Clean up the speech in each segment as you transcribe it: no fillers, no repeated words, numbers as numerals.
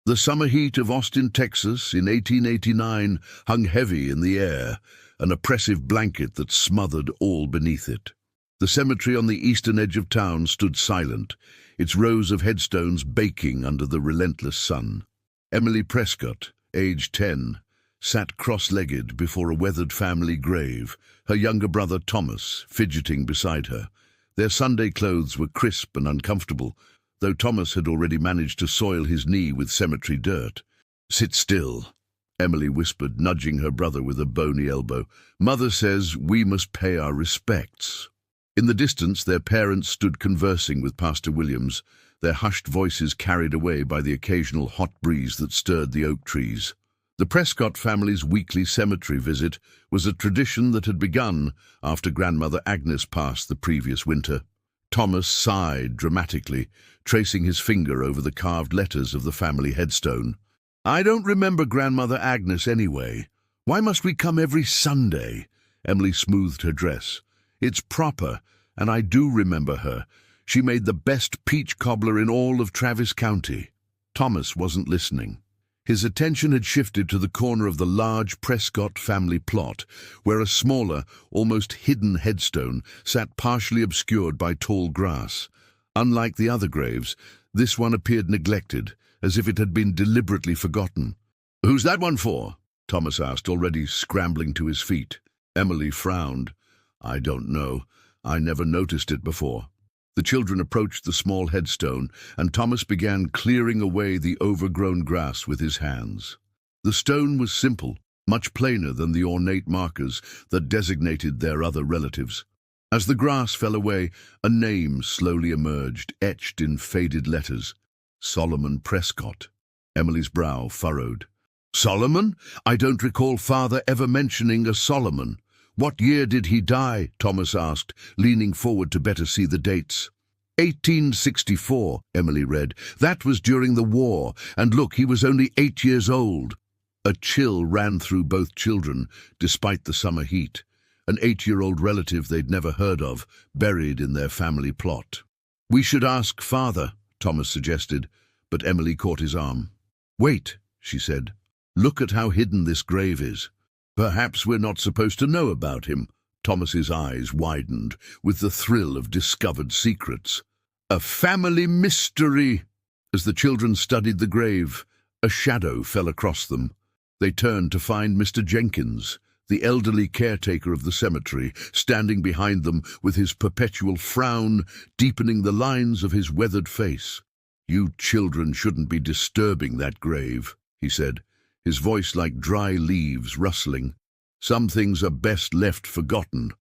The summer heat of Austin, Texas, in 1889 hung heavy in the air, an oppressive blanket that smothered all beneath it. The cemetery on the eastern edge of town stood silent, its rows of headstones baking under the relentless sun. Emily Prescott, aged 10, sat cross-legged before a weathered family grave, her younger brother Thomas fidgeting beside her. Their Sunday clothes were crisp and uncomfortable, though Thomas had already managed to soil his knee with cemetery dirt. "Sit still," Emily whispered, nudging her brother with a bony elbow. "Mother says we must pay our respects." In the distance, their parents stood conversing with Pastor Williams, their hushed voices carried away by the occasional hot breeze that stirred the oak trees. The Prescott family's weekly cemetery visit was a tradition that had begun after Grandmother Agnes passed the previous winter. Thomas sighed dramatically, tracing his finger over the carved letters of the family headstone. "I don't remember Grandmother Agnes anyway. Why must we come every Sunday?" Emily smoothed her dress. "It's proper, and I do remember her. She made the best peach cobbler in all of Travis County." Thomas wasn't listening. His attention had shifted to the corner of the large Prescott family plot, where a smaller, almost hidden headstone sat partially obscured by tall grass. Unlike the other graves, this one appeared neglected, as if it had been deliberately forgotten. "Who's that one for?" Thomas asked, already scrambling to his feet. Emily frowned. "I don't know. I never noticed it before." The children approached the small headstone, and Thomas began clearing away the overgrown grass with his hands. The stone was simple, much plainer than the ornate markers that designated their other relatives. As the grass fell away, a name slowly emerged, etched in faded letters. Solomon Prescott. Emily's brow furrowed. "Solomon? I don't recall Father ever mentioning a Solomon. What year did he die?" Thomas asked, leaning forward to better see the dates. 1864, Emily read. "That was during the war, and look, he was only 8 years old." A chill ran through both children, despite the summer heat. An 8-year-old relative they'd never heard of, buried in their family plot. "We should ask Father," Thomas suggested, but Emily caught his arm. "Wait," she said. "Look at how hidden this grave is. Perhaps we're not supposed to know about him." Thomas's eyes widened with the thrill of discovered secrets. "A family mystery!" As the children studied the grave, a shadow fell across them. They turned to find Mr. Jenkins, the elderly caretaker of the cemetery, standing behind them with his perpetual frown deepening the lines of his weathered face. "You children shouldn't be disturbing that grave," he said, his voice like dry leaves rustling. "Some things are best left forgotten."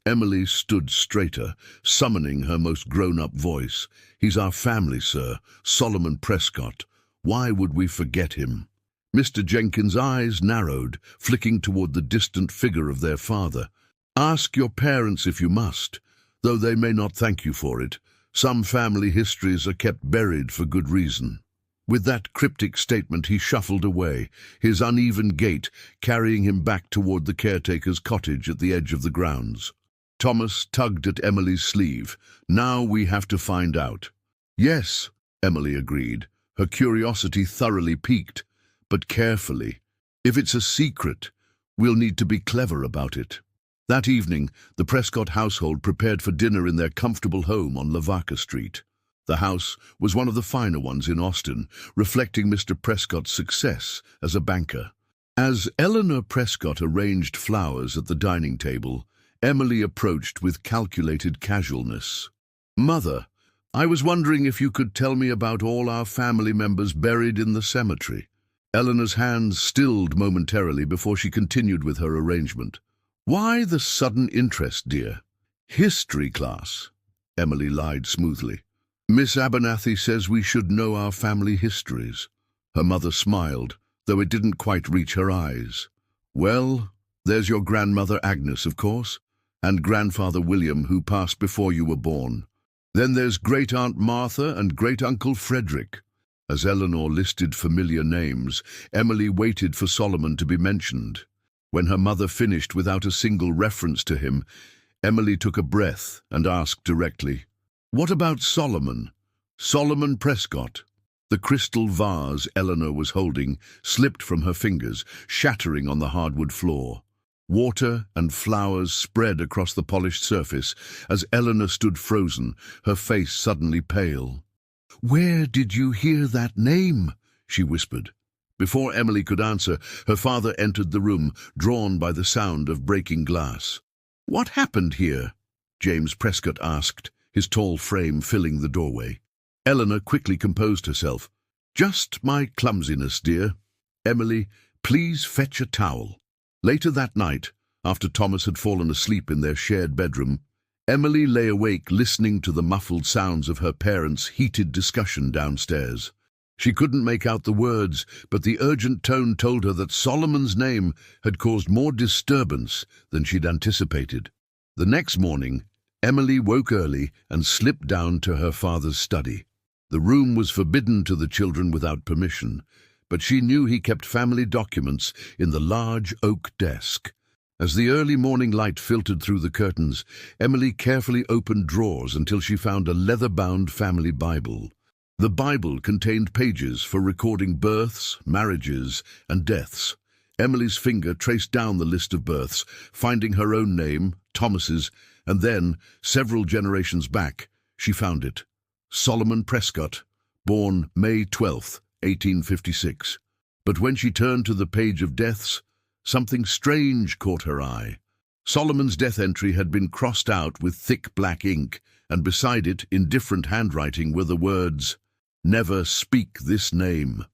Emily stood straighter, summoning her most grown-up voice. "He's our family, sir, Solomon Prescott. Why would we forget him?" Mr. Jenkins' eyes narrowed, flicking toward the distant figure of their father. "Ask your parents if you must, though they may not thank you for it. Some family histories are kept buried for good reason." With that cryptic statement, he shuffled away, his uneven gait carrying him back toward the caretaker's cottage at the edge of the grounds. Thomas tugged at Emily's sleeve. "Now we have to find out." "Yes," Emily agreed, her curiosity thoroughly piqued, "but carefully. If it's a secret, we'll need to be clever about it." That evening, the Prescott household prepared for dinner in their comfortable home on Lavaca Street. The house was one of the finer ones in Austin, reflecting Mr. Prescott's success as a banker. As Eleanor Prescott arranged flowers at the dining table, Emily approached with calculated casualness. "Mother, I was wondering if you could tell me about all our family members buried in the cemetery." Eleanor's hands stilled momentarily before she continued with her arrangement. "Why the sudden interest, dear?" "History class," Emily lied smoothly. "Miss Abernathy says we should know our family histories." Her mother smiled, though it didn't quite reach her eyes. "Well, there's your grandmother Agnes, of course, and grandfather William, who passed before you were born. Then there's great-aunt Martha and great-uncle Frederick." As Eleanor listed familiar names, Emily waited for Solomon to be mentioned. When her mother finished without a single reference to him, Emily took a breath and asked directly, "What about Solomon? Solomon Prescott?" The crystal vase Eleanor was holding slipped from her fingers, shattering on the hardwood floor. Water and flowers spread across the polished surface as Eleanor stood frozen, her face suddenly pale. "Where did you hear that name?" she whispered. Before Emily could answer, her father entered the room, drawn by the sound of breaking glass. "What happened here?" James Prescott asked, his tall frame filling the doorway. Eleanor quickly composed herself. "Just my clumsiness, dear. Emily, please fetch a towel." Later that night, after Thomas had fallen asleep in their shared bedroom, Emily lay awake listening to the muffled sounds of her parents' heated discussion downstairs. She couldn't make out the words, but the urgent tone told her that Solomon's name had caused more disturbance than she'd anticipated. The next morning, Emily woke early and slipped down to her father's study. The room was forbidden to the children without permission, but she knew he kept family documents in the large oak desk. As the early morning light filtered through the curtains, Emily carefully opened drawers until she found a leather-bound family Bible. The Bible contained pages for recording births, marriages, and deaths. Emily's finger traced down the list of births, finding her own name, Thomas's, and then, several generations back, she found it. Solomon Prescott, born May 12, 1856. But when she turned to the page of deaths, something strange caught her eye. Solomon's death entry had been crossed out with thick black ink, and beside it, in different handwriting, were the words, "Never speak this name."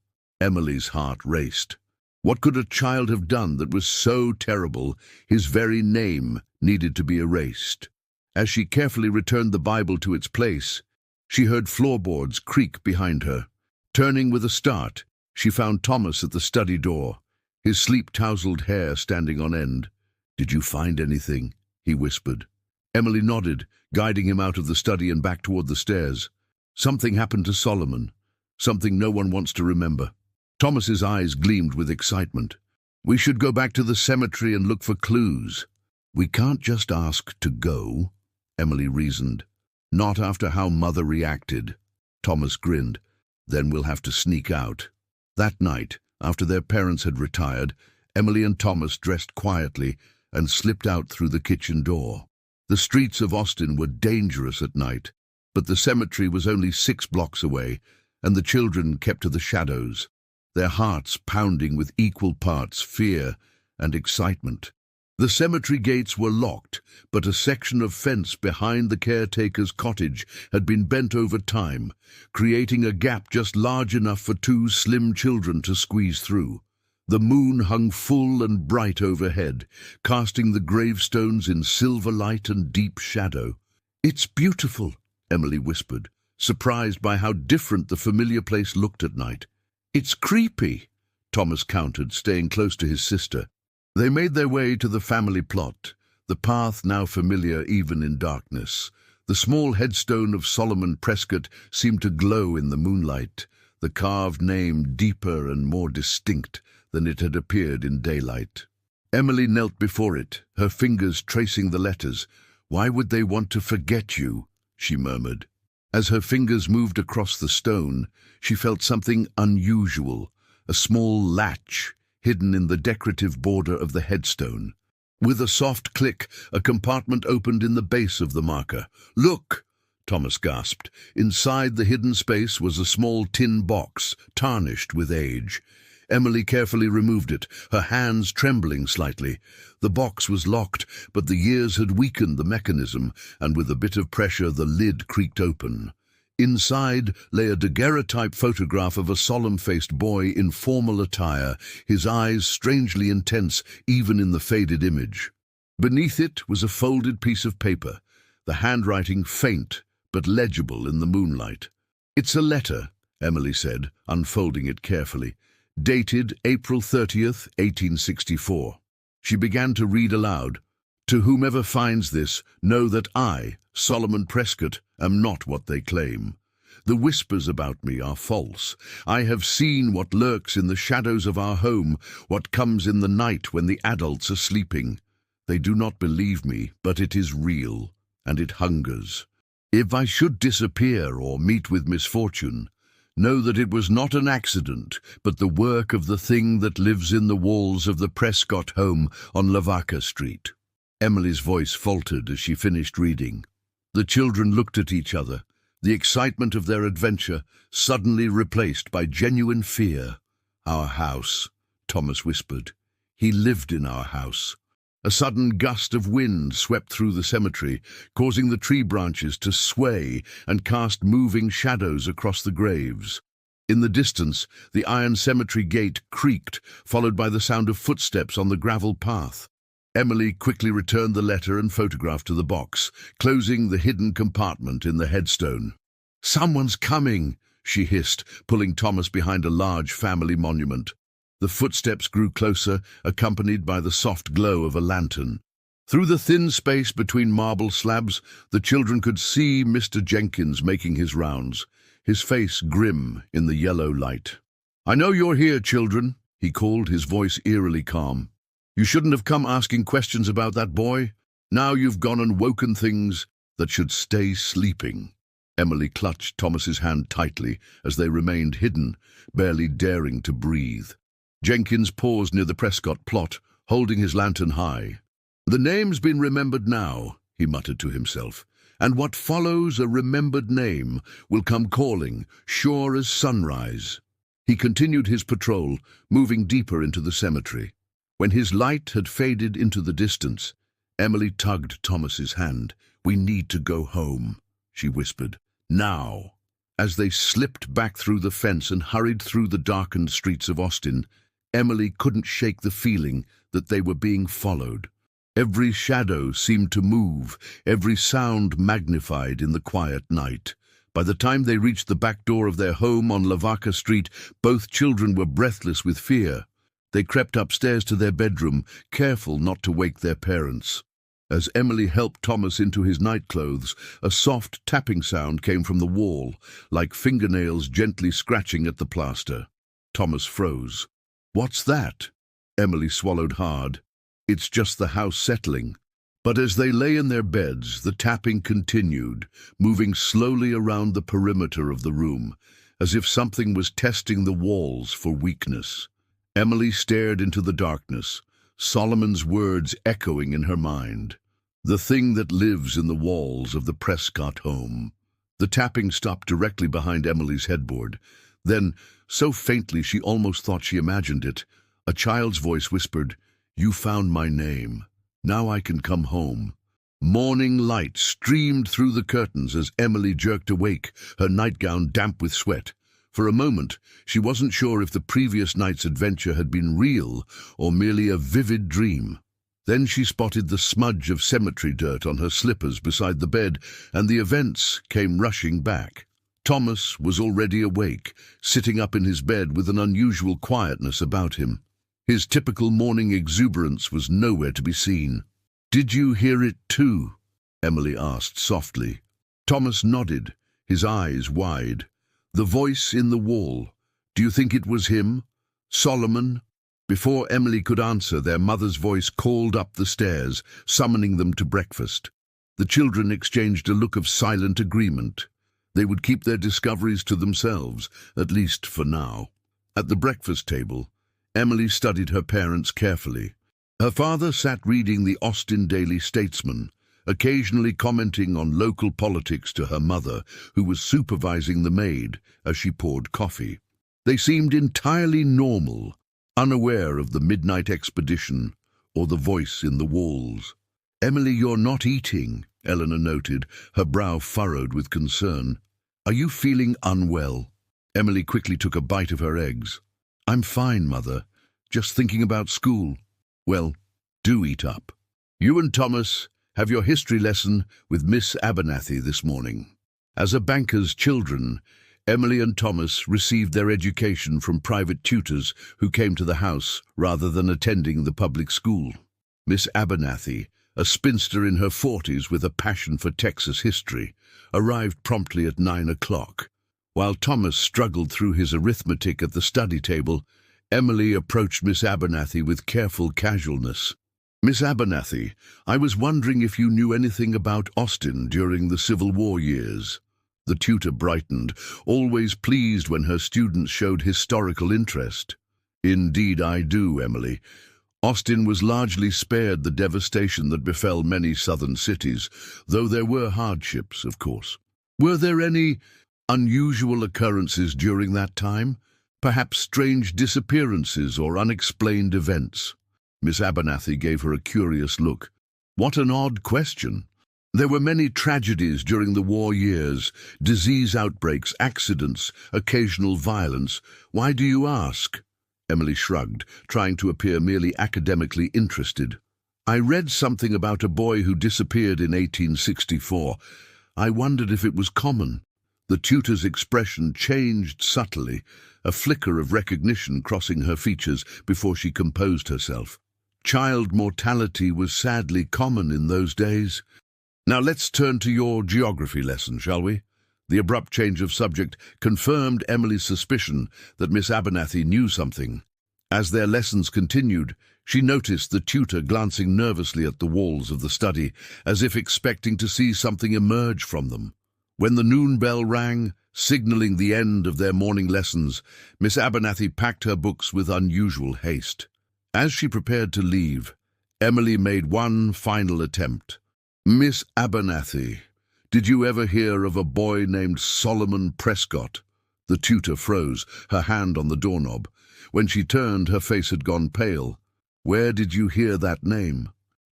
Emily's heart raced. What could a child have done that was so terrible his very name needed to be erased? As she carefully returned the Bible to its place, she heard floorboards creak behind her. Turning with a start, she found Thomas at the study door, his sleep-tousled hair standing on end. "Did you find anything?" he whispered. Emily nodded, guiding him out of the study and back toward the stairs. "Something happened to Solomon. Something no one wants to remember." Thomas's eyes gleamed with excitement. "We should go back to the cemetery and look for clues." "We can't just ask to go," Emily reasoned. "Not after how Mother reacted." Thomas grinned. "Then we'll have to sneak out." That night, after their parents had retired, Emily and Thomas dressed quietly and slipped out through the kitchen door. The streets of Austin were dangerous at night, but the cemetery was only 6 blocks away, and the children kept to the shadows, their hearts pounding with equal parts fear and excitement. The cemetery gates were locked, but a section of fence behind the caretaker's cottage had been bent over time, creating a gap just large enough for 2 slim children to squeeze through. The moon hung full and bright overhead, casting the gravestones in silver light and deep shadow. "It's beautiful," Emily whispered, surprised by how different the familiar place looked at night. "It's creepy," Thomas countered, staying close to his sister. They made their way to the family plot, the path now familiar even in darkness. The small headstone of Solomon Prescott seemed to glow in the moonlight, the carved name deeper and more distinct than it had appeared in daylight. Emily knelt before it, her fingers tracing the letters. "Why would they want to forget you?" she murmured. As her fingers moved across the stone, she felt something unusual, a small latch hidden in the decorative border of the headstone. With a soft click, a compartment opened in the base of the marker. "Look!" Thomas gasped. Inside the hidden space was a small tin box, tarnished with age. Emily carefully removed it, her hands trembling slightly. The box was locked, but the years had weakened the mechanism, and with a bit of pressure the lid creaked open. Inside lay a daguerreotype photograph of a solemn-faced boy in formal attire, his eyes strangely intense even in the faded image. Beneath it was a folded piece of paper, the handwriting faint but legible in the moonlight. "It's a letter," Emily said, unfolding it carefully. "Dated April 30th, 1864. She began to read aloud. "To whomever finds this, know that I, Solomon Prescott, am not what they claim. The whispers about me are false. I have seen what lurks in the shadows of our home, what comes in the night when the adults are sleeping. They do not believe me, but it is real, and it hungers. If I should disappear or meet with misfortune, Know that it was not an accident, but the work of the thing that lives in the walls of the Prescott home on Lavaca Street. Emily's voice faltered as she finished reading. The children looked at each other, the excitement of their adventure suddenly replaced by genuine fear. "Our house," Thomas whispered. "He lived in our house." A sudden gust of wind swept through the cemetery, causing the tree branches to sway and cast moving shadows across the graves. In the distance, the iron cemetery gate creaked, followed by the sound of footsteps on the gravel path. Emily quickly returned the letter and photograph to the box, closing the hidden compartment in the headstone. "Someone's coming," she hissed, pulling Thomas behind a large family monument. The footsteps grew closer, accompanied by the soft glow of a lantern. Through the thin space between marble slabs, the children could see Mr. Jenkins making his rounds, his face grim in the yellow light. "I know you're here, children," he called, his voice eerily calm. "You shouldn't have come asking questions about that boy. Now you've gone and woken things that should stay sleeping." Emily clutched Thomas's hand tightly as they remained hidden, barely daring to breathe. Jenkins paused near the Prescott plot, holding his lantern high. "The name's been remembered now," he muttered to himself, "and what follows a remembered name will come calling, sure as sunrise." He continued his patrol, moving deeper into the cemetery. When his light had faded into the distance, Emily tugged Thomas's hand. "We need to go home," she whispered. "Now." As they slipped back through the fence and hurried through the darkened streets of Austin, Emily couldn't shake the feeling that they were being followed. Every shadow seemed to move, every sound magnified in the quiet night. By the time they reached the back door of their home on Lavaca Street, both children were breathless with fear. They crept upstairs to their bedroom, careful not to wake their parents. As Emily helped Thomas into his nightclothes, a soft tapping sound came from the wall, like fingernails gently scratching at the plaster. Thomas froze. "What's that?" Emily swallowed hard. "It's just the house settling." But as they lay in their beds, the tapping continued, moving slowly around the perimeter of the room, as if something was testing the walls for weakness. Emily stared into the darkness, Solomon's words echoing in her mind. "The thing that lives in the walls of the Prescott home." The tapping stopped directly behind Emily's headboard. Then, so faintly she almost thought she imagined it, a child's voice whispered, "You found my name. Now I can come home." Morning light streamed through the curtains as Emily jerked awake, her nightgown damp with sweat. For a moment, she wasn't sure if the previous night's adventure had been real or merely a vivid dream. Then she spotted the smudge of cemetery dirt on her slippers beside the bed, and the events came rushing back. Thomas was already awake, sitting up in his bed with an unusual quietness about him. His typical morning exuberance was nowhere to be seen. "Did you hear it too?" Emily asked softly. Thomas nodded, his eyes wide. "The voice in the wall. Do you think it was him? Solomon?" Before Emily could answer, their mother's voice called up the stairs, summoning them to breakfast. The children exchanged a look of silent agreement. They would keep their discoveries to themselves, at least for now. At the breakfast table, Emily studied her parents carefully. Her father sat reading the Austin Daily Statesman, occasionally commenting on local politics to her mother, who was supervising the maid as she poured coffee. They seemed entirely normal, unaware of the midnight expedition or the voice in the walls. "Emily, you're not eating," Eleanor noted, her brow furrowed with concern. "Are you feeling unwell?" Emily quickly took a bite of her eggs. "I'm fine, Mother. Just thinking about school." "Well, do eat up. You and Thomas have your history lesson with Miss Abernathy this morning." As a banker's children, Emily and Thomas received their education from private tutors who came to the house rather than attending the public school. Miss Abernathy, a spinster in her 40s with a passion for Texas history, arrived promptly at 9 o'clock. While Thomas struggled through his arithmetic at the study table, Emily approached Miss Abernathy with careful casualness. "Miss Abernathy, I was wondering if you knew anything about Austin during the Civil War years." The tutor brightened, always pleased when her students showed historical interest. Indeed I do, Emily. Austin was largely spared the devastation that befell many southern cities, though there were hardships, of course. Were there any unusual occurrences during that time? Perhaps strange disappearances or unexplained events? Miss Abernathy gave her a curious look. What an odd question. There were many tragedies during the war years, disease outbreaks, accidents, occasional violence. Why do you ask? Emily shrugged, trying to appear merely academically interested. I read something about a boy who disappeared in 1864. I wondered if it was common. The tutor's expression changed subtly, a flicker of recognition crossing her features before she composed herself. Child mortality was sadly common in those days. Now let's turn to your geography lesson, shall we? The abrupt change of subject confirmed Emily's suspicion that Miss Abernathy knew something. As their lessons continued, she noticed the tutor glancing nervously at the walls of the study, as if expecting to see something emerge from them. When the noon bell rang, signaling the end of their morning lessons, Miss Abernathy packed her books with unusual haste. As she prepared to leave, Emily made one final attempt. Miss Abernathy, did you ever hear of a boy named Solomon Prescott? The tutor froze, her hand on the doorknob. When she turned, her face had gone pale. Where did you hear that name?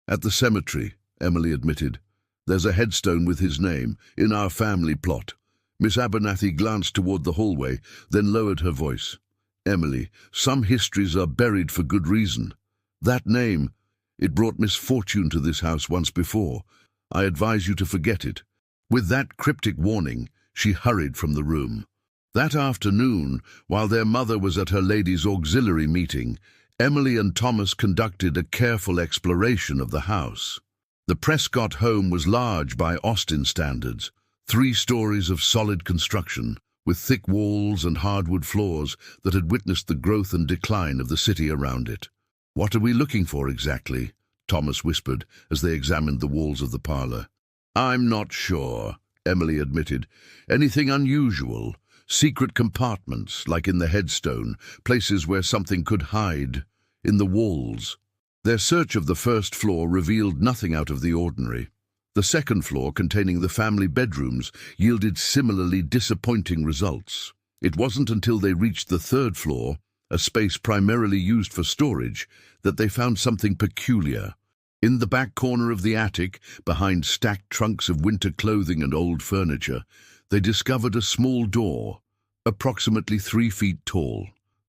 At the cemetery, Emily admitted. There's a headstone with his name, in our family plot. Miss Abernathy glanced toward the hallway, then lowered her voice. Emily, some histories are buried for good reason. That name, it brought misfortune to this house once before. I advise you to forget it. With that cryptic warning, she hurried from the room. That afternoon, while their mother was at her ladies' auxiliary meeting, Emily and Thomas conducted a careful exploration of the house. The Prescott home was large by Austin standards, 3 stories of solid construction, with thick walls and hardwood floors that had witnessed the growth and decline of the city around it. What are we looking for exactly? Thomas whispered as they examined the walls of the parlor. I'm not sure, Emily admitted. Anything unusual? Secret compartments, like in the headstone, places where something could hide, in the walls. Their search of the first floor revealed nothing out of the ordinary. The second floor, containing the family bedrooms, yielded similarly disappointing results. It wasn't until they reached the third floor, a space primarily used for storage, that they found something peculiar. In the back corner of the attic, behind stacked trunks of winter clothing and old furniture, they discovered a small door, approximately 3 feet tall.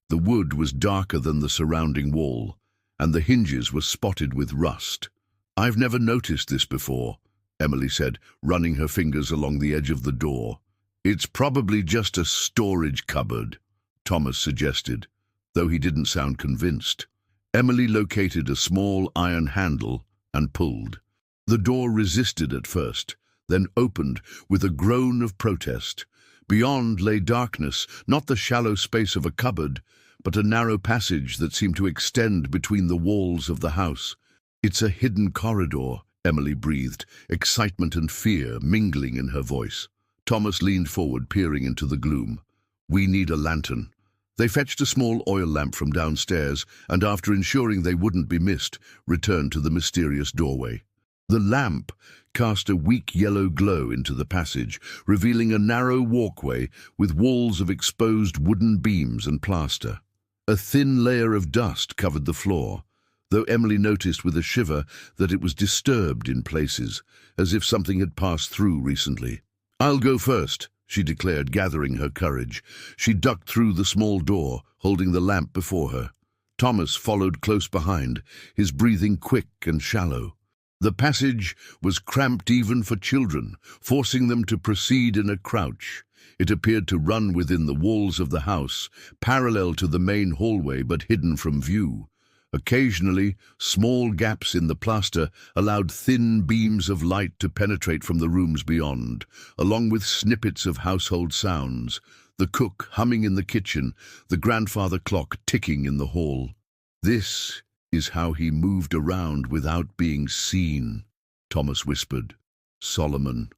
The wood was darker than the surrounding wall, and the hinges were spotted with rust. I've never noticed this before, Emily said, running her fingers along the edge of the door. It's probably just a storage cupboard, Thomas suggested, though he didn't sound convinced. Emily located a small iron handle and pulled. The door resisted at first, then opened with a groan of protest. Beyond lay darkness, not the shallow space of a cupboard, but a narrow passage that seemed to extend between the walls of the house. It's a hidden corridor, Emily breathed, excitement and fear mingling in her voice. Thomas leaned forward, peering into the gloom. We need a lantern. They fetched a small oil lamp from downstairs, and after ensuring they wouldn't be missed, returned to the mysterious doorway. The lamp cast a weak yellow glow into the passage, revealing a narrow walkway with walls of exposed wooden beams and plaster. A thin layer of dust covered the floor, though Emily noticed with a shiver that it was disturbed in places, as if something had passed through recently. I'll go first, she declared, gathering her courage. She ducked through the small door, holding the lamp before her. Thomas followed close behind, his breathing quick and shallow. The passage was cramped even for children, forcing them to proceed in a crouch. It appeared to run within the walls of the house, parallel to the main hallway but hidden from view. Occasionally, small gaps in the plaster allowed thin beams of light to penetrate from the rooms beyond, along with snippets of household sounds, the cook humming in the kitchen, the grandfather clock ticking in the hall. This is how he moved around without being seen, Thomas whispered. Solomon.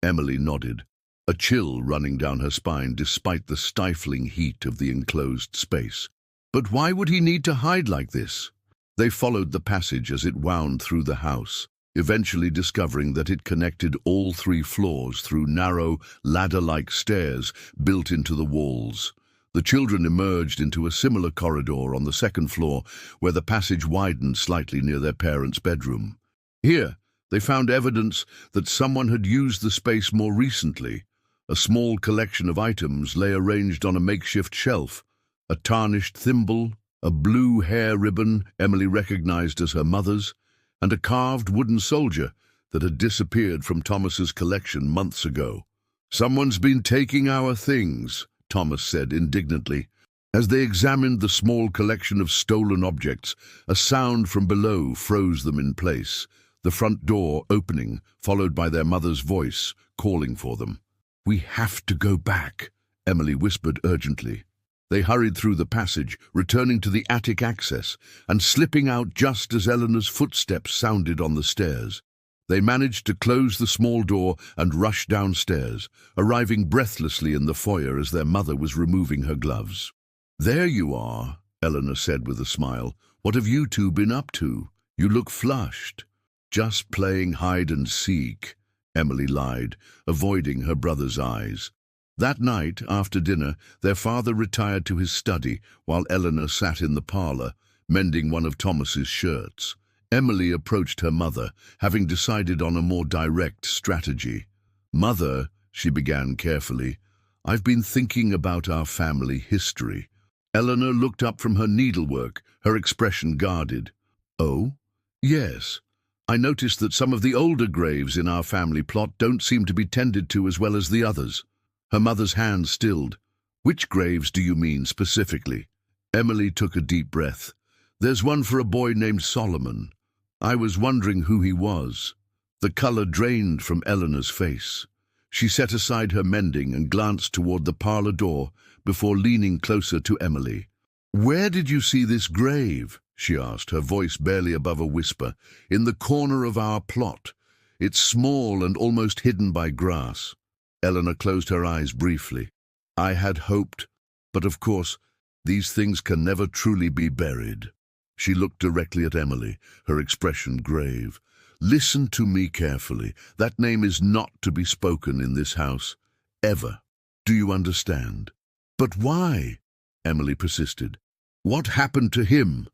Emily nodded. a chill running down her spine despite the stifling heat of the enclosed space. But why would he need to hide like this? They followed the passage as it wound through the house, eventually discovering that it connected all 3 floors through narrow, ladder-like stairs built into the walls. The children emerged into a similar corridor on the 2nd floor, where the passage widened slightly near their parents' bedroom. Here, they found evidence that someone had used the space more recently. A small collection of items lay arranged on a makeshift shelf. A tarnished thimble, a blue hair ribbon Emily recognized as her mother's, and a carved wooden soldier that had disappeared from Thomas's collection months ago. "Someone's been taking our things," Thomas said indignantly. As they examined the small collection of stolen objects, a sound from below froze them in place, the front door opening, followed by their mother's voice, calling for them. "We have to go back," Emily whispered urgently. They hurried through the passage, returning to the attic access, and slipping out just as Eleanor's footsteps sounded on the stairs. They managed to close the small door and rush downstairs, arriving breathlessly in the foyer as their mother was removing her gloves. "There you are," Eleanor said with a smile. "What have you two been up to? You look flushed." "Just playing hide and seek," Emily lied, avoiding her brother's eyes. That night, after dinner, their father retired to his study while Eleanor sat in the parlor, mending one of Thomas's shirts. Emily approached her mother, having decided on a more direct strategy. "Mother," she began carefully, "I've been thinking about our family history." Eleanor looked up from her needlework, her expression guarded. "Oh? Yes. I noticed that some of the older graves in our family plot don't seem to be tended to as well as the others." Her mother's hand stilled. "Which graves do you mean specifically?" Emily took a deep breath. "There's one for a boy named Solomon. I was wondering who he was." The color drained from Eleanor's face. She set aside her mending and glanced toward the parlor door before leaning closer to Emily. "Where did you see this grave?" she asked, her voice barely above a whisper. "In the corner of our plot. It's small and almost hidden by grass." Eleanor closed her eyes briefly. "I had hoped, but of course, these things can never truly be buried." She looked directly at Emily, her expression grave. "Listen to me carefully. That name is not to be spoken in this house. Ever. Do you understand?" "But why?" Emily persisted. "What happened to him?"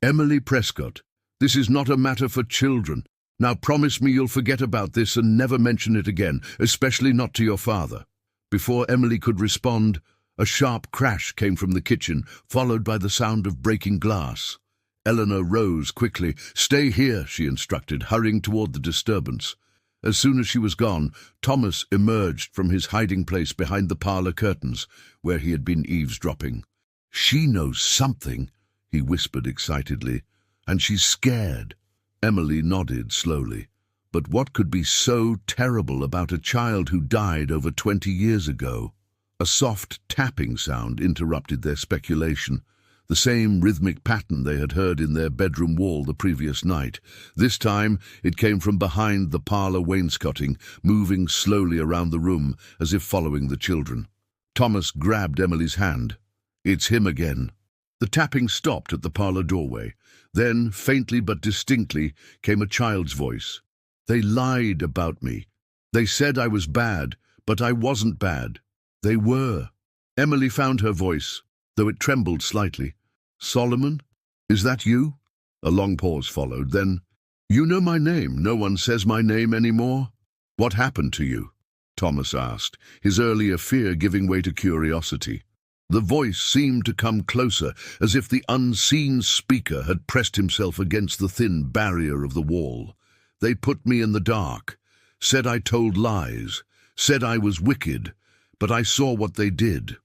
"Emily Prescott, this is not a matter for children. Now promise me you'll forget about this and never mention it again, especially not to your father." Before Emily could respond, a sharp crash came from the kitchen, followed by the sound of breaking glass. Eleanor rose quickly. "Stay here," she instructed, hurrying toward the disturbance. As soon as she was gone, Thomas emerged from his hiding place behind the parlor curtains, where he had been eavesdropping. "She knows something," he whispered excitedly, "and she's scared." Emily nodded slowly. But what could be so terrible about a child who died over 20 years ago? A soft tapping sound interrupted their speculation, the same rhythmic pattern they had heard in their bedroom wall the previous night. This time it came from behind the parlor wainscoting, moving slowly around the room as if following the children. Thomas grabbed Emily's hand. "It's him again." The tapping stopped at the parlor doorway. Then, faintly but distinctly, came a child's voice. "They lied about me. They said I was bad, but I wasn't bad. They were." Emily found her voice, though it trembled slightly. "Solomon, is that you?" A long pause followed, then, "You know my name. No one says my name anymore." "What happened to you?" Thomas asked, his earlier fear giving way to curiosity. The voice seemed to come closer, as if the unseen speaker had pressed himself against the thin barrier of the wall. "They put me in the dark, said I told lies, said I was wicked, but I saw what they did."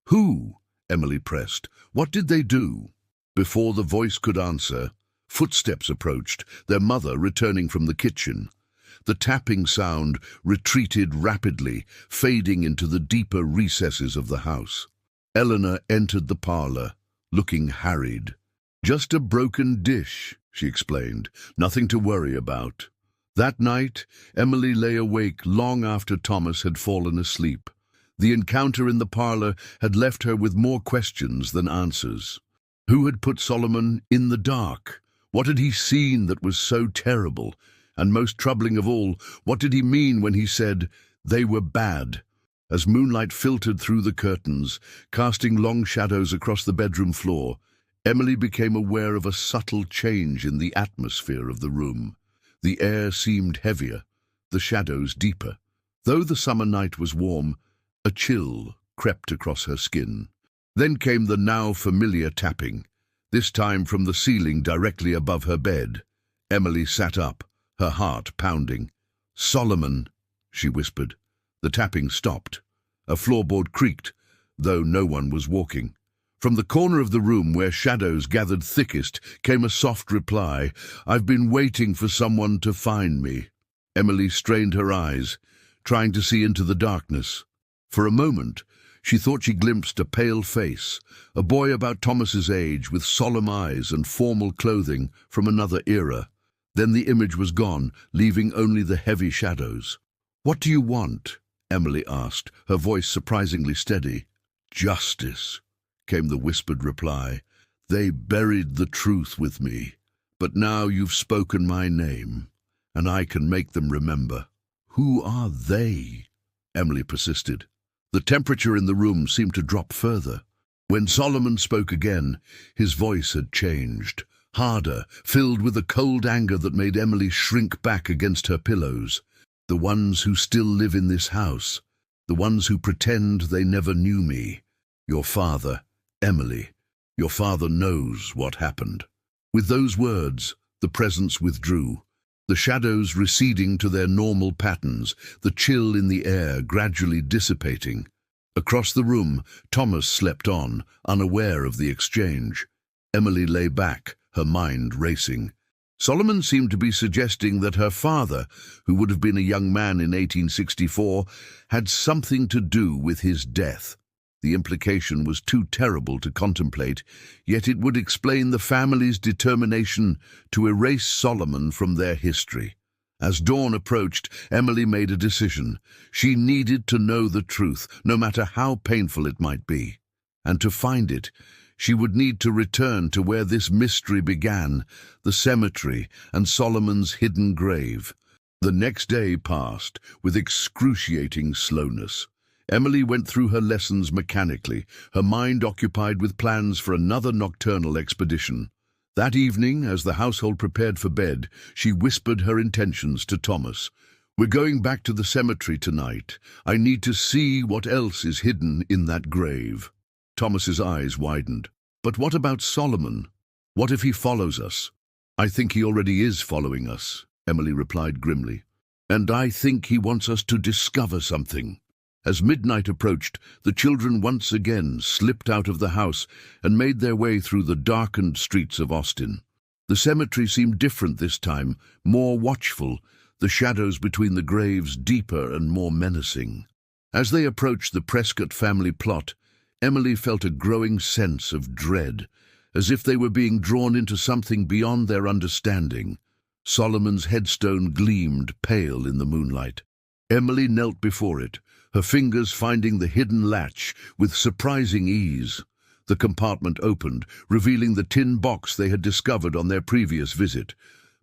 "Who?" Emily pressed. "What did they do?" Before the voice could answer, footsteps approached, their mother returning from the kitchen. The tapping sound retreated rapidly, fading into the deeper recesses of the house. Eleanor entered the parlor, looking harried. "Just a broken dish," she explained. "Nothing to worry about." That night, Emily lay awake long after Thomas had fallen asleep. The encounter in the parlor had left her with more questions than answers. Who had put Solomon in the dark? What had he seen that was so terrible? And most troubling of all, what did he mean when he said, "They were bad"? As moonlight filtered through the curtains, casting long shadows across the bedroom floor, Emily became aware of a subtle change in the atmosphere of the room. The air seemed heavier, the shadows deeper. Though the summer night was warm, a chill crept across her skin. Then came the now familiar tapping, this time from the ceiling directly above her bed. Emily sat up, her heart pounding. "Solomon," she whispered. The tapping stopped. A floorboard creaked, though no one was walking. From the corner of the room where shadows gathered thickest came a soft reply, "I've been waiting for someone to find me." Emily strained her eyes, trying to see into the darkness. For a moment, she thought she glimpsed a pale face, a boy about Thomas's age with solemn eyes and formal clothing from another era. Then the image was gone, leaving only the heavy shadows. "What do you want?" Emily asked, her voice surprisingly steady. "Justice," came the whispered reply. "They buried the truth with me, but now you've spoken my name, and I can make them remember." "Who are they?" Emily persisted. The temperature in the room seemed to drop further. When Solomon spoke again, his voice had changed, harder, filled with a cold anger that made Emily shrink back against her pillows. "The ones who still live in this house, the ones who pretend they never knew me. Your father, Emily, your father knows what happened." With those words, the presence withdrew, the shadows receding to their normal patterns, the chill in the air gradually dissipating. Across the room, Thomas slept on, unaware of the exchange. Emily lay back, her mind racing. Solomon seemed to be suggesting that her father, who would have been a young man in 1864, had something to do with his death. The implication was too terrible to contemplate, yet it would explain the family's determination to erase Solomon from their history. As dawn approached, Emily made a decision. She needed to know the truth, no matter how painful it might be. And to find it, she would need to return to where this mystery began, the cemetery and Solomon's hidden grave. The next day passed with excruciating slowness. Emily went through her lessons mechanically, her mind occupied with plans for another nocturnal expedition. That evening, as the household prepared for bed, she whispered her intentions to Thomas. "We're going back to the cemetery tonight. I need to see what else is hidden in that grave." Thomas's eyes widened. "But what about Solomon? What if he follows us?" "I think he already is following us," Emily replied grimly. "And I think he wants us to discover something." As midnight approached, the children once again slipped out of the house and made their way through the darkened streets of Austin. The cemetery seemed different this time, more watchful, the shadows between the graves deeper and more menacing. As they approached the Prescott family plot, Emily felt a growing sense of dread, as if they were being drawn into something beyond their understanding. Solomon's headstone gleamed pale in the moonlight. Emily knelt before it, her fingers finding the hidden latch with surprising ease. The compartment opened, revealing the tin box they had discovered on their previous visit.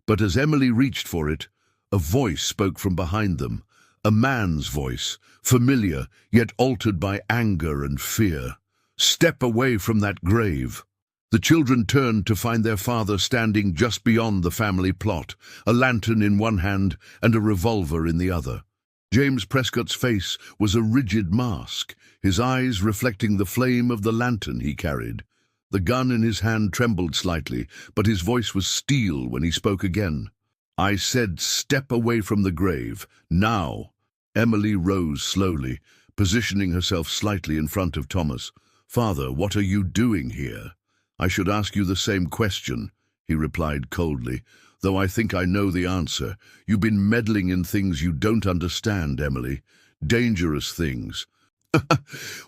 But as Emily reached for it, a voice spoke from behind them, a man's voice, familiar yet altered by anger and fear. "Step away from that grave." The children turned to find their father standing just beyond the family plot, a lantern in one hand and a revolver in the other. James Prescott's face was a rigid mask, his eyes reflecting the flame of the lantern he carried. The gun in his hand trembled slightly, but his voice was steel when he spoke again. "I said step away from the grave, now." Emily rose slowly, positioning herself slightly in front of Thomas. "Father, what are you doing here?" "I should ask you the same question," he replied coldly, "though I think I know the answer. You've been meddling in things you don't understand, Emily. Dangerous things."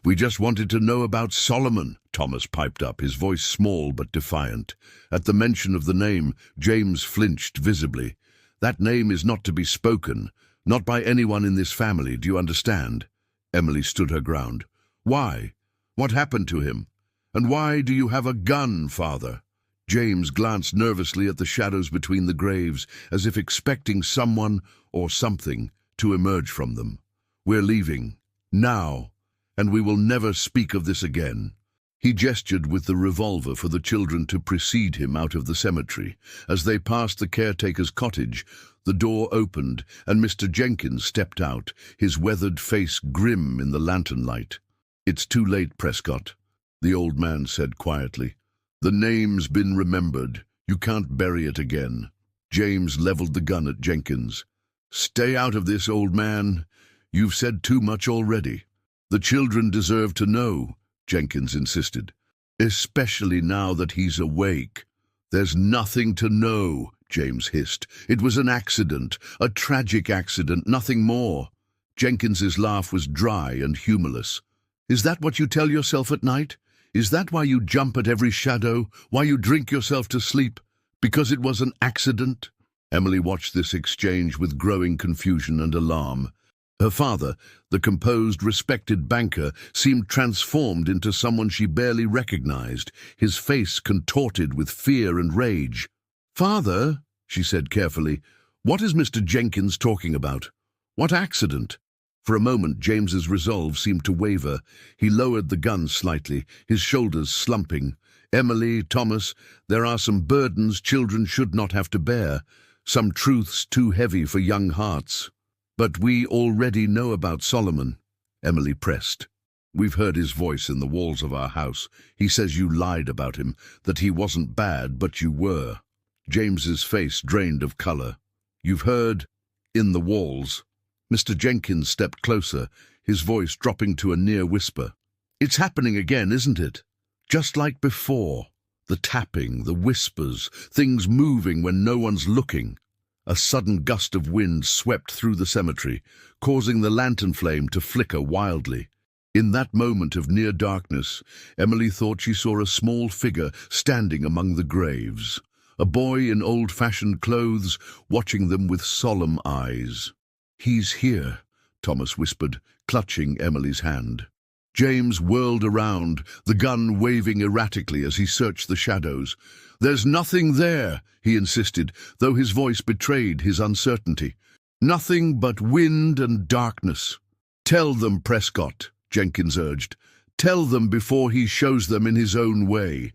"We just wanted to know about Solomon," Thomas piped up, his voice small but defiant. At the mention of the name, James flinched visibly. That name is not to be spoken, not by anyone in this family, do you understand? Emily stood her ground. Why? What happened to him? And why do you have a gun, father? James glanced nervously at the shadows between the graves, as if expecting someone or something to emerge from them. We're leaving, now, and we will never speak of this again. He gestured with the revolver for the children to precede him out of the cemetery. As they passed the caretaker's cottage, the door opened and Mr. Jenkins stepped out, his weathered face grim in the lantern light. "It's too late, Prescott," the old man said quietly. "The name's been remembered. You can't bury it again." James leveled the gun at Jenkins. "Stay out of this, old man. You've said too much already." "The children deserve to know," Jenkins insisted. "Especially now that he's awake." "There's nothing to know," James hissed. "It was an accident, a tragic accident, nothing more." Jenkins's laugh was dry and humorless. "Is that what you tell yourself at night? Is that why you jump at every shadow, why you drink yourself to sleep? Because it was an accident?" Emily watched this exchange with growing confusion and alarm. Her father, the composed, respected banker, seemed transformed into someone she barely recognized, his face contorted with fear and rage. "Father," she said carefully, "what is Mr. Jenkins talking about? What accident?" For a moment James's resolve seemed to waver. He lowered the gun slightly, his shoulders slumping. "Emily, Thomas, there are some burdens children should not have to bear, some truths too heavy for young hearts." "But we already know about Solomon," Emily pressed. "We've heard his voice in the walls of our house. He says you lied about him, that he wasn't bad, but you were." James's face drained of color. "You've heard in the walls." Mr. Jenkins stepped closer, his voice dropping to a near whisper. "It's happening again, isn't it? Just like before. The tapping, the whispers, things moving when no one's looking." A sudden gust of wind swept through the cemetery, causing the lantern flame to flicker wildly. In that moment of near darkness, Emily thought she saw a small figure standing among the graves, a boy in old-fashioned clothes, watching them with solemn eyes. "He's here," Thomas whispered, clutching Emily's hand. James whirled around, the gun waving erratically as he searched the shadows. "There's nothing there," he insisted, though his voice betrayed his uncertainty. "Nothing but wind and darkness." "Tell them, Prescott," Jenkins urged. "Tell them before he shows them in his own way."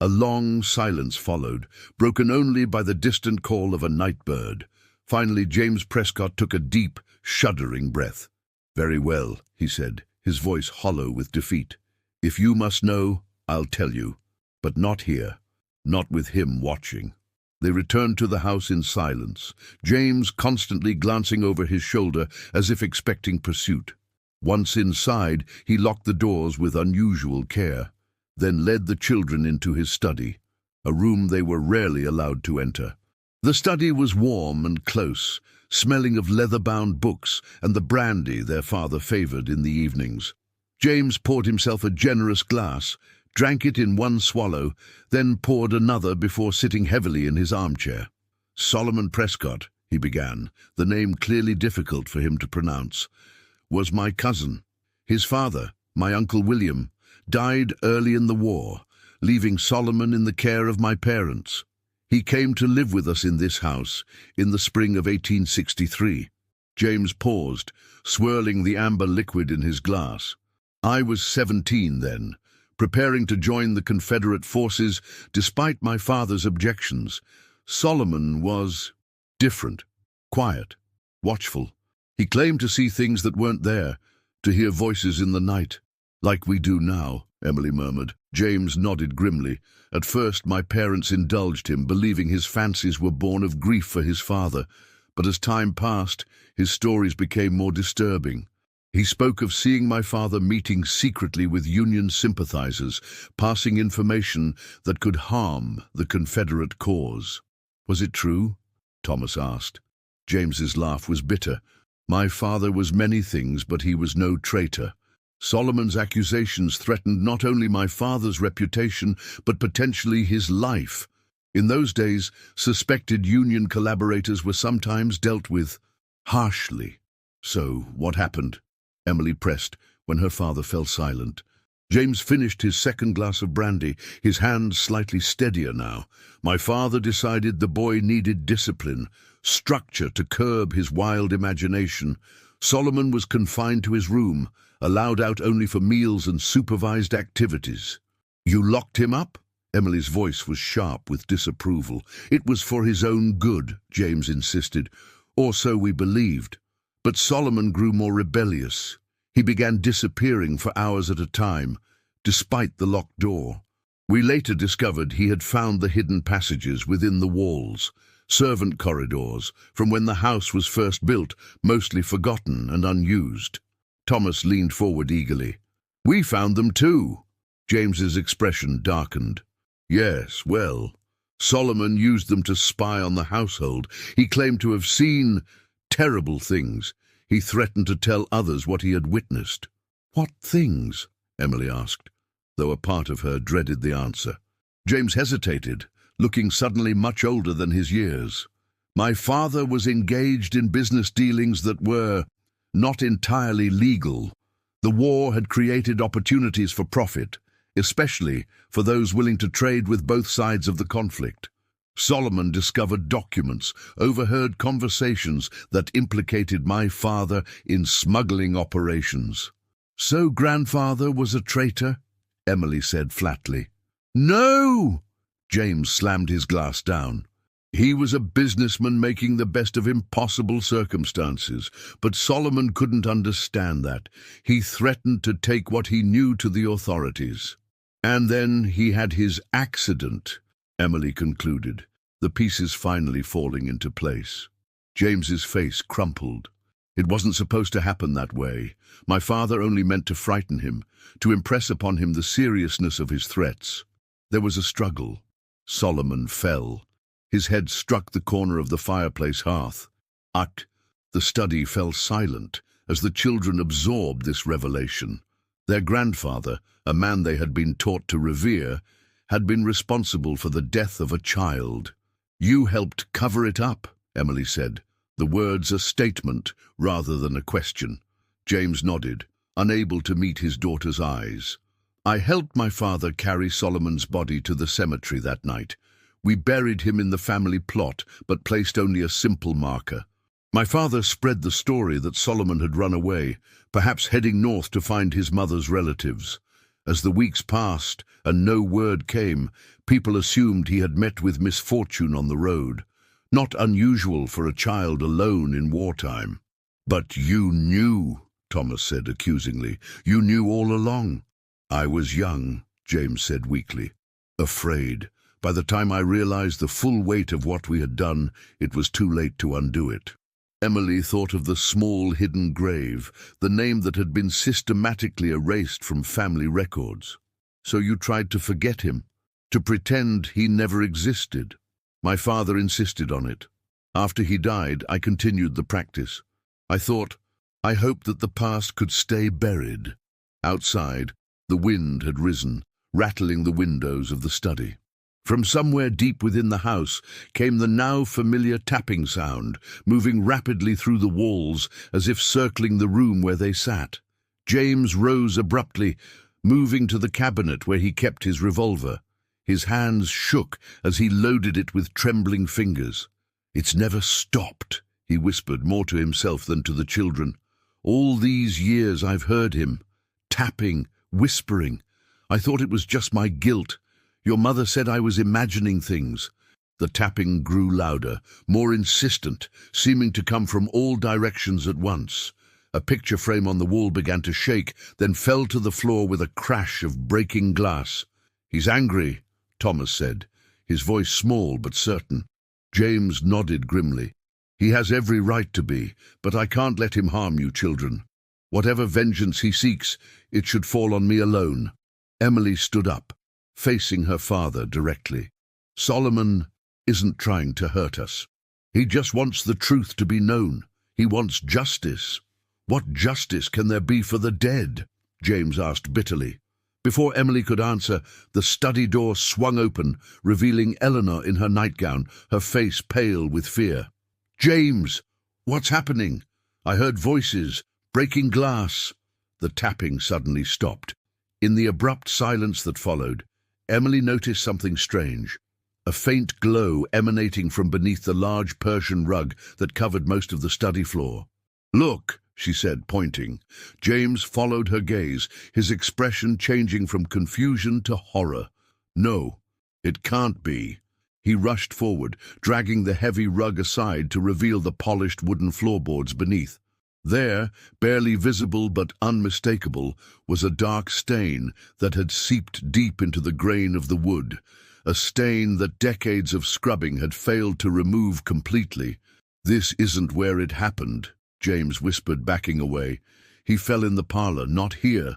A long silence followed, broken only by the distant call of a night bird. Finally, James Prescott took a deep, shuddering breath. "Very well," he said, his voice hollow with defeat. "If you must know, I'll tell you. But not here, not with him watching." They returned to the house in silence, James constantly glancing over his shoulder as if expecting pursuit. Once inside, he locked the doors with unusual care, then led the children into his study, a room they were rarely allowed to enter. The study was warm and close, smelling of leather-bound books and the brandy their father favored in the evenings. James poured himself a generous glass, drank it in one swallow, then poured another before sitting heavily in his armchair. "Solomon Prescott," he began, the name clearly difficult for him to pronounce, "was my cousin. His father, my Uncle William, died early in the war, leaving Solomon in the care of my parents. He came to live with us in this house in the spring of 1863. James paused, swirling the amber liquid in his glass. "I was 17 then, preparing to join the Confederate forces despite my father's objections. Solomon was different, quiet, watchful. He claimed to see things that weren't there, to hear voices in the night. Like we do now," Emily murmured. James nodded grimly. "At first my parents indulged him, believing his fancies were born of grief for his father. But as time passed, his stories became more disturbing. He spoke of seeing my father meeting secretly with Union sympathizers, passing information that could harm the Confederate cause." "Was it true?" Thomas asked. James's laugh was bitter. "My father was many things, but he was no traitor. Solomon's accusations threatened not only my father's reputation, but potentially his life. In those days, suspected union collaborators were sometimes dealt with harshly. So, what happened? Emily pressed when her father fell silent. James finished his second glass of brandy, his hand slightly steadier now. My father decided the boy needed discipline, structure to curb his wild imagination. Solomon was confined to his room, allowed out only for meals and supervised activities. You locked him up? Emily's voice was sharp with disapproval. It was for his own good, James insisted, or so we believed. But Solomon grew more rebellious. He began disappearing for hours at a time, despite the locked door. We later discovered he had found the hidden passages within the walls, servant corridors, from when the house was first built, mostly forgotten and unused. Thomas leaned forward eagerly. We found them too. James's expression darkened. Yes, well, Solomon used them to spy on the household. He claimed to have seen terrible things. He threatened to tell others what he had witnessed. What things? Emily asked, though a part of her dreaded the answer. James hesitated, looking suddenly much older than his years. My father was engaged in business dealings that were not entirely legal. The war had created opportunities for profit, especially for those willing to trade with both sides of the conflict. Solomon discovered documents, overheard conversations that implicated my father in smuggling operations. So grandfather was a traitor? Emily said flatly. No! James slammed his glass down. He was a businessman making the best of impossible circumstances, but Solomon couldn't understand that. He threatened to take what he knew to the authorities. And then he had his accident, Emily concluded, the pieces finally falling into place. James's face crumpled. It wasn't supposed to happen that way. My father only meant to frighten him, to impress upon him the seriousness of his threats. There was a struggle. Solomon fell. His head struck the corner of the fireplace hearth. The study fell silent as the children absorbed this revelation. Their grandfather, a man they had been taught to revere, had been responsible for the death of a child. You helped cover it up, Emily said, the words a statement rather than a question. James nodded, unable to meet his daughter's eyes. I helped my father carry Solomon's body to the cemetery that night. We buried him in the family plot, but placed only a simple marker. My father spread the story that Solomon had run away, perhaps heading north to find his mother's relatives. As the weeks passed and no word came, people assumed he had met with misfortune on the road. Not unusual for a child alone in wartime. But you knew, Thomas said accusingly. You knew all along. I was young, James said weakly. Afraid. By the time I realized the full weight of what we had done, it was too late to undo it. Emily thought of the small hidden grave, the name that had been systematically erased from family records. So you tried to forget him, to pretend he never existed. My father insisted on it. After he died, I continued the practice. I hoped that the past could stay buried. Outside, the wind had risen, rattling the windows of the study. From somewhere deep within the house came the now familiar tapping sound, moving rapidly through the walls as if circling the room where they sat. James rose abruptly, moving to the cabinet where he kept his revolver. His hands shook as he loaded it with trembling fingers. It's never stopped, he whispered, more to himself than to the children. All these years I've heard him, tapping, whispering. I thought it was just my guilt. Your mother said I was imagining things. The tapping grew louder, more insistent, seeming to come from all directions at once. A picture frame on the wall began to shake, then fell to the floor with a crash of breaking glass. He's angry, Thomas said, his voice small but certain. James nodded grimly. He has every right to be, but I can't let him harm you children. Whatever vengeance he seeks, it should fall on me alone. Emily stood up, facing her father directly. Solomon isn't trying to hurt us. He just wants the truth to be known. He wants justice. What justice can there be for the dead? James asked bitterly. Before Emily could answer, the study door swung open, revealing Eleanor in her nightgown, her face pale with fear. "James! What's happening? I heard voices, breaking glass." The tapping suddenly stopped. In the abrupt silence that followed, Emily noticed something strange. A faint glow emanating from beneath the large Persian rug that covered most of the study floor. "Look," she said, pointing. James followed her gaze, his expression changing from confusion to horror. "No, it can't be." He rushed forward, dragging the heavy rug aside to reveal the polished wooden floorboards beneath. There, barely visible but unmistakable, was a dark stain that had seeped deep into the grain of the wood, a stain that decades of scrubbing had failed to remove completely. "This isn't where it happened," James whispered, backing away. "He fell in the parlor, not here."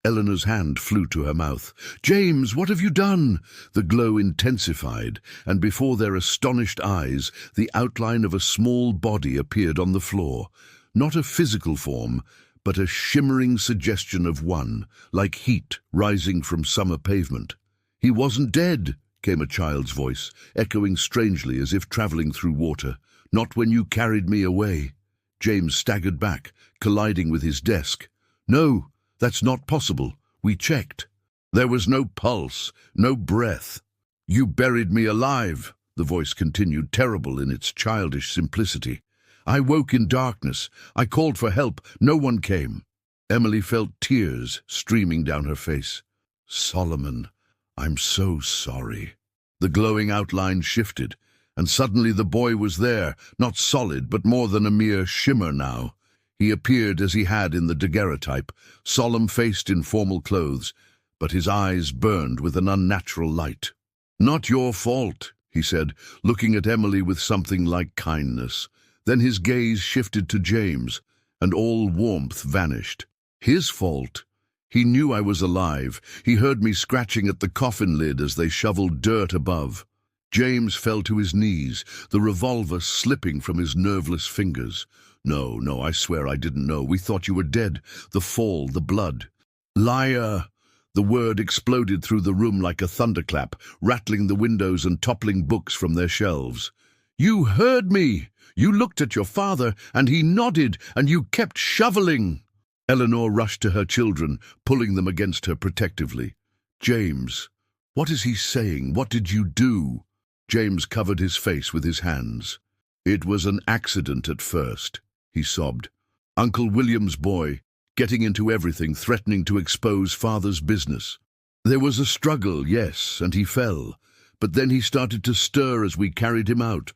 Eleanor's hand flew to her mouth. "James, what have you done?" The glow intensified, and before their astonished eyes, the outline of a small body appeared on the floor. Not a physical form, but a shimmering suggestion of one, like heat rising from summer pavement. "He wasn't dead," came a child's voice, echoing strangely as if traveling through water. "Not when you carried me away." James staggered back, colliding with his desk. "No, that's not possible. We checked. There was no pulse, no breath." "You buried me alive," the voice continued, terrible in its childish simplicity. "I woke in darkness. I called for help. No one came." Emily felt tears streaming down her face. "Solomon, I'm so sorry." The glowing outline shifted, and suddenly the boy was there, not solid, but more than a mere shimmer now. He appeared as he had in the daguerreotype, solemn-faced in formal clothes, but his eyes burned with an unnatural light. "Not your fault," he said, looking at Emily with something like kindness. Then his gaze shifted to James, and all warmth vanished. "His fault. He knew I was alive. He heard me scratching at the coffin lid as they shoveled dirt above." James fell to his knees, the revolver slipping from his nerveless fingers. No, I swear I didn't know. We thought you were dead. The fall, the blood." "Liar!" The word exploded through the room like a thunderclap, rattling the windows and toppling books from their shelves. "You heard me! You looked at your father, and he nodded, and you kept shoveling." Eleanor rushed to her children, pulling them against her protectively. "James, what is he saying? What did you do?" James covered his face with his hands. "It was an accident at first," he sobbed. "Uncle William's boy, getting into everything, threatening to expose Father's business. There was a struggle, yes, and he fell. But then he started to stir as we carried him out.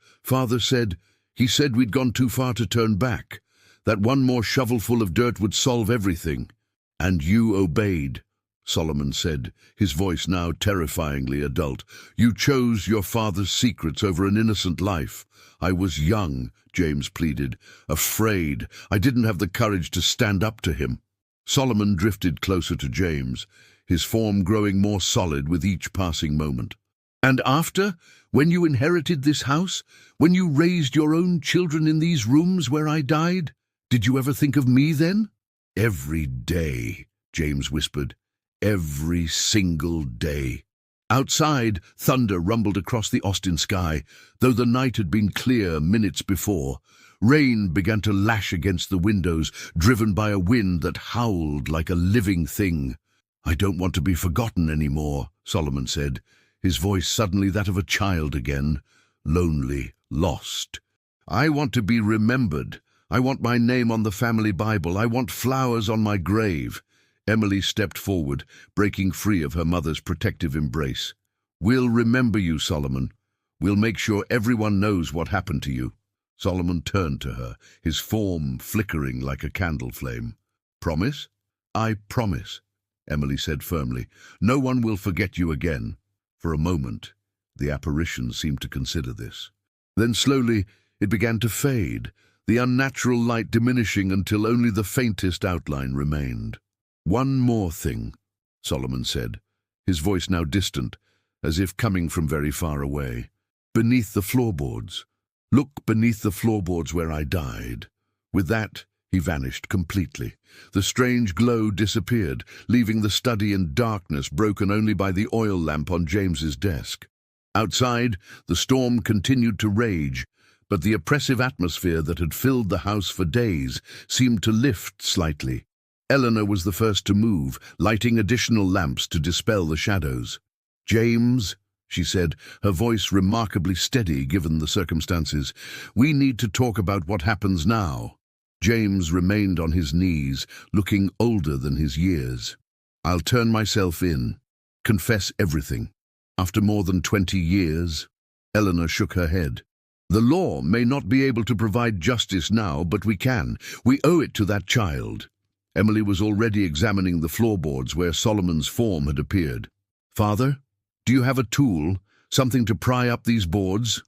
He said we'd gone too far to turn back, that one more shovelful of dirt would solve everything. And you obeyed," Solomon said, his voice now terrifyingly adult. "You chose your father's secrets over an innocent life." "I was young," James pleaded, "afraid. I didn't have the courage to stand up to him." Solomon drifted closer to James, his form growing more solid with each passing moment. "And after, when you inherited this house, when you raised your own children in these rooms where I died, did you ever think of me then?" "Every day," James whispered. "Every single day." Outside, thunder rumbled across the Austin sky, though the night had been clear minutes before. Rain began to lash against the windows, driven by a wind that howled like a living thing. "I don't want to be forgotten anymore," Solomon said, his voice suddenly that of a child again, lonely, lost. "I want to be remembered. I want my name on the family Bible. I want flowers on my grave." Emily stepped forward, breaking free of her mother's protective embrace. "We'll remember you, Solomon. We'll make sure everyone knows what happened to you." Solomon turned to her, his form flickering like a candle flame. "Promise?" "I promise," Emily said firmly. "No one will forget you again." For a moment, the apparition seemed to consider this. Then slowly it began to fade, the unnatural light diminishing until only the faintest outline remained. "One more thing," Solomon said, his voice now distant, as if coming from very far away. "Beneath the floorboards. Look beneath the floorboards where I died." With that, He vanished completely. The strange glow disappeared, leaving the study in darkness broken only by the oil lamp on James's desk. Outside, the storm continued to rage, but the oppressive atmosphere that had filled the house for days seemed to lift slightly. Eleanor was the first to move, lighting additional lamps to dispel the shadows. "James," she said, her voice remarkably steady given the circumstances, "we need to talk about what happens now." James remained on his knees, looking older than his years. "I'll turn myself in, confess everything. After more than 20 years?" Eleanor shook her head. "The law may not be able to provide justice now, but we can. We owe it to that child." Emily was already examining the floorboards where Solomon's form had appeared. "Father, do you have a tool, something to pry up these boards?"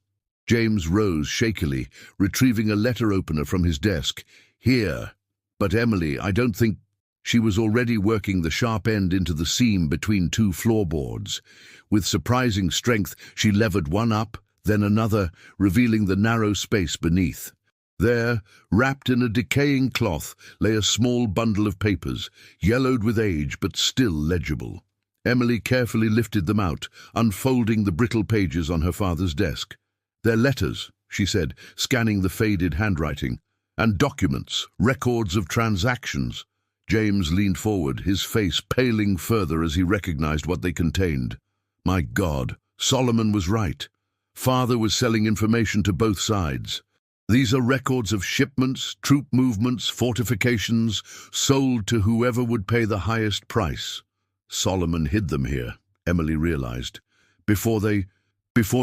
James rose shakily, retrieving a letter opener from his desk. "Here. But Emily, I don't think—" She was already working the sharp end into the seam between two floorboards. With surprising strength, she levered one up, then another, revealing the narrow space beneath. There, wrapped in a decaying cloth, lay a small bundle of papers, yellowed with age but still legible. Emily carefully lifted them out, unfolding the brittle pages on her father's desk. "They're letters," she said, scanning the faded handwriting, "and documents, records of transactions." James leaned forward, his face paling further as he recognized what they contained. My God, Solomon was right. Father was selling information to both sides. "These are records of shipments, troop movements, fortifications, sold to whoever would pay the highest price." "Solomon hid them here," Emily realized, before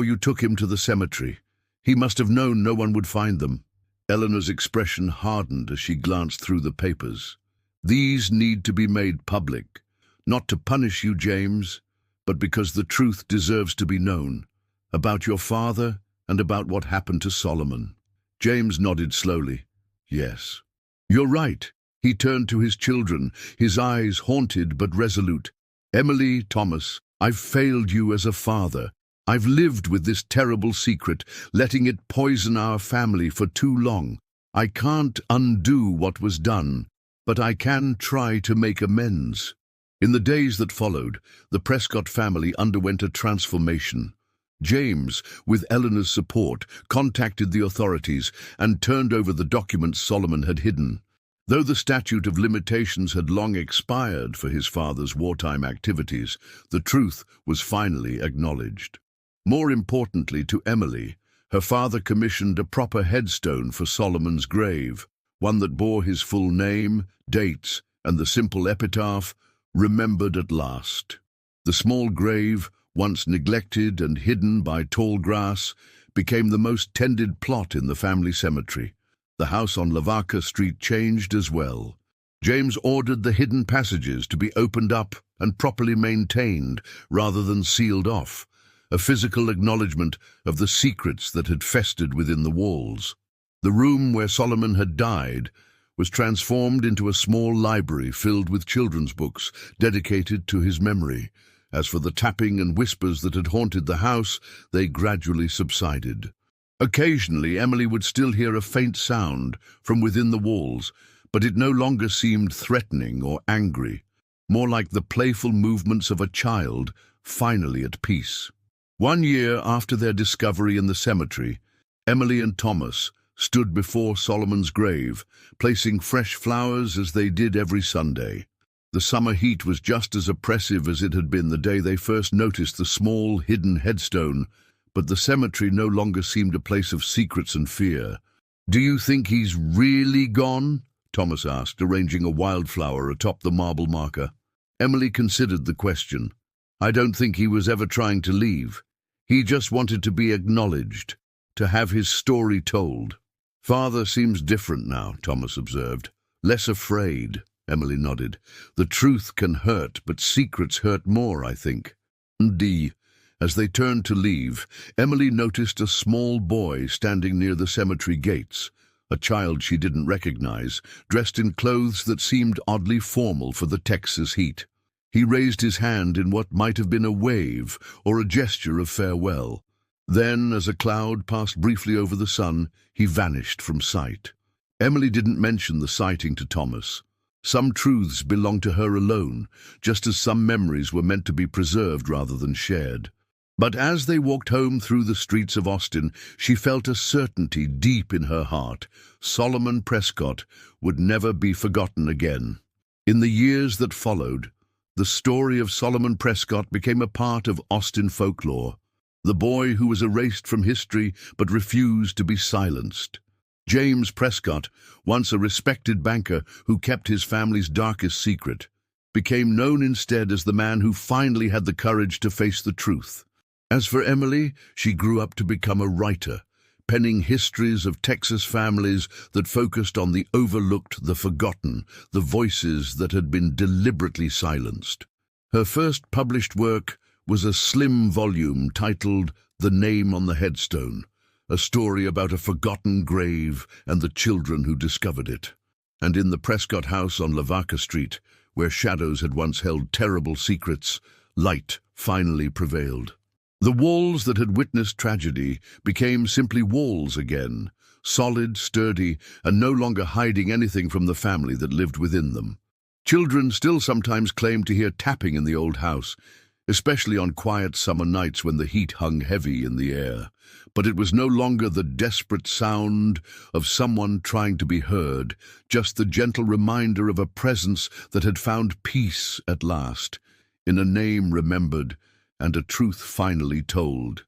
you took him to the cemetery. He must have known no one would find them." Eleanor's expression hardened as she glanced through the papers. "These need to be made public, not to punish you, James, but because the truth deserves to be known, about your father and about what happened to Solomon." James nodded slowly. "Yes. You're right." He turned to his children, his eyes haunted but resolute. "Emily, Thomas, I've failed you as a father. I've lived with this terrible secret, letting it poison our family for too long. I can't undo what was done, but I can try to make amends." In the days that followed, the Prescott family underwent a transformation. James, with Eleanor's support, contacted the authorities and turned over the documents Solomon had hidden. Though the statute of limitations had long expired for his father's wartime activities, the truth was finally acknowledged. More importantly to Emily, her father commissioned a proper headstone for Solomon's grave, one that bore his full name, dates, and the simple epitaph, "Remembered at last." The small grave, once neglected and hidden by tall grass, became the most tended plot in the family cemetery. The house on Lavaca Street changed as well. James ordered the hidden passages to be opened up and properly maintained rather than sealed off, a physical acknowledgement of the secrets that had festered within the walls. The room where Solomon had died was transformed into a small library filled with children's books dedicated to his memory. As for the tapping and whispers that had haunted the house, they gradually subsided. Occasionally, Emily would still hear a faint sound from within the walls, but it no longer seemed threatening or angry, more like the playful movements of a child finally at peace. 1 year after their discovery in the cemetery, Emily and Thomas stood before Solomon's grave, placing fresh flowers as they did every Sunday. The summer heat was just as oppressive as it had been the day they first noticed the small, hidden headstone, but the cemetery no longer seemed a place of secrets and fear. "Do you think he's really gone?" Thomas asked, arranging a wildflower atop the marble marker. Emily considered the question. "I don't think he was ever trying to leave. He just wanted to be acknowledged, to have his story told." "Father seems different now," Thomas observed. "Less afraid." Emily nodded. "The truth can hurt, but secrets hurt more, I think." As they turned to leave, Emily noticed a small boy standing near the cemetery gates, a child she didn't recognize, dressed in clothes that seemed oddly formal for the Texas heat. He raised his hand in what might have been a wave or a gesture of farewell. Then, as a cloud passed briefly over the sun, he vanished from sight. Emily didn't mention the sighting to Thomas. Some truths belonged to her alone, just as some memories were meant to be preserved rather than shared. But as they walked home through the streets of Austin, she felt a certainty deep in her heart. Solomon Prescott would never be forgotten again. In the years that followed, the story of Solomon Prescott became a part of Austin folklore. The boy who was erased from history but refused to be silenced. James Prescott, once a respected banker who kept his family's darkest secret, became known instead as the man who finally had the courage to face the truth. As for Emily, she grew up to become a writer, penning histories of Texas families that focused on the overlooked, the forgotten, the voices that had been deliberately silenced. Her first published work was a slim volume titled The Name on the Headstone, a story about a forgotten grave and the children who discovered it. And in the Prescott house on Lavaca Street, where shadows had once held terrible secrets, light finally prevailed. The walls that had witnessed tragedy became simply walls again, solid, sturdy, and no longer hiding anything from the family that lived within them. Children still sometimes claimed to hear tapping in the old house, especially on quiet summer nights when the heat hung heavy in the air. But it was no longer the desperate sound of someone trying to be heard, just the gentle reminder of a presence that had found peace at last, in a name remembered and a truth finally told.